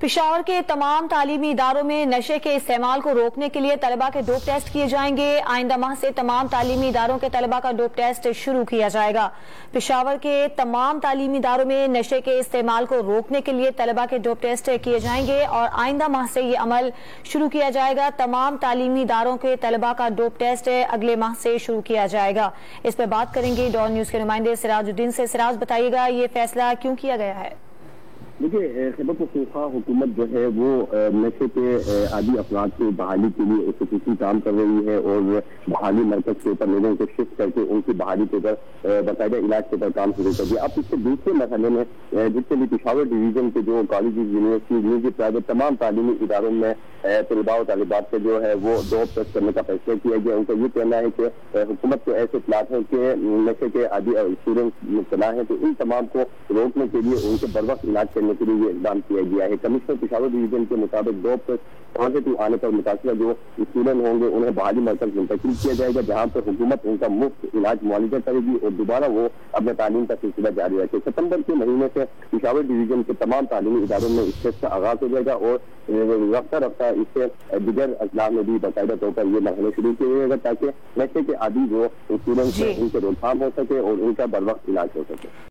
پشاور کے تمام تعلیمی اداروں میں نشے کے استعمال کو روکنے کے لیے طلبہ کے ڈوپ ٹیسٹ کیے جائیں گے۔ آئندہ ماہ سے تمام تعلیمی اداروں کے طلبہ کا ڈوپ ٹیسٹ شروع کیا جائے گا۔ پشاور کے تمام تعلیمی اداروں میں نشے کے استعمال کو روکنے کے لیے طلبہ کے ڈوپ ٹیسٹ کیے جائیں گے اور آئندہ ماہ سے یہ عمل شروع کیا جائے گا۔ تمام تعلیمی اداروں کے طلبہ کا ڈوپ ٹیسٹ اگلے ماہ سے شروع کیا جائے گا۔ اس پر بات کریں گے ڈان نیوز کے نمائندے سراج الدین سے۔ سراج، بتائیے گا یہ فیصلہ کیوں کیا گیا ہے؟ دیکھیے، خیبر پختونخوا حکومت جو ہے وہ نشے کے عادی افراد کی بحالی کے لیے خصوصی کام کر رہی ہے اور بحالی مرکز کے اوپر لوگوں کو شفٹ کر کے ان کی بحالی کے اوپر باقاعدہ علاج کے اوپر کام شروع کر دیا۔ اب اس کے دوسرے مرحلے میں جتنے بھی پشاور ڈویژن کے جو کالجز، یونیورسٹیز، نجی پرائیویٹ تمام تعلیمی اداروں میں طلباء و طالبات کے جو ہے وہ ڈوپ ٹیسٹ کرنے کا فیصلہ کیا گیا۔ ان کا یہ کہنا ہے کہ حکومت کو ایسے اطلاعات ہیں کہ نشے کے عادی اسٹوڈنٹس مبتلا ہیں، تو ان تمام کو روکنے کے لیے ان کے بروقت علاج کرنے کے لیے یہ اقدام کیا گیا ہے۔ کمشنر پشاور ڈویژن کے مطابق ڈوپ ٹیسٹ پازیٹو آنے پر متاثرہ جو اسٹوڈنٹ ہوں گے انہیں بحالی مرکز منتقل کیا جائے گا، جہاں پر حکومت ان کا مفت علاج معالجہ کرے گی اور دوبارہ وہ اپنے تعلیم کا سلسلہ جاری رکھے۔ ستمبر کے مہینے سے پشاور ڈویژن کے تمام تعلیمی اداروں میں اس ٹیسٹ کا آغاز ہو جائے گا اور رفتہ رفتہ اس سے دیگر اضلاع میں بھی باقاعدہ طور پر یہ مرحلے شروع کیے جائے گا تاکہ نشے کے عادی جو اسٹوڈنٹس ہیں ان سے روک تھام ہو سکے اور ان کا بروقت علاج ہو سکے۔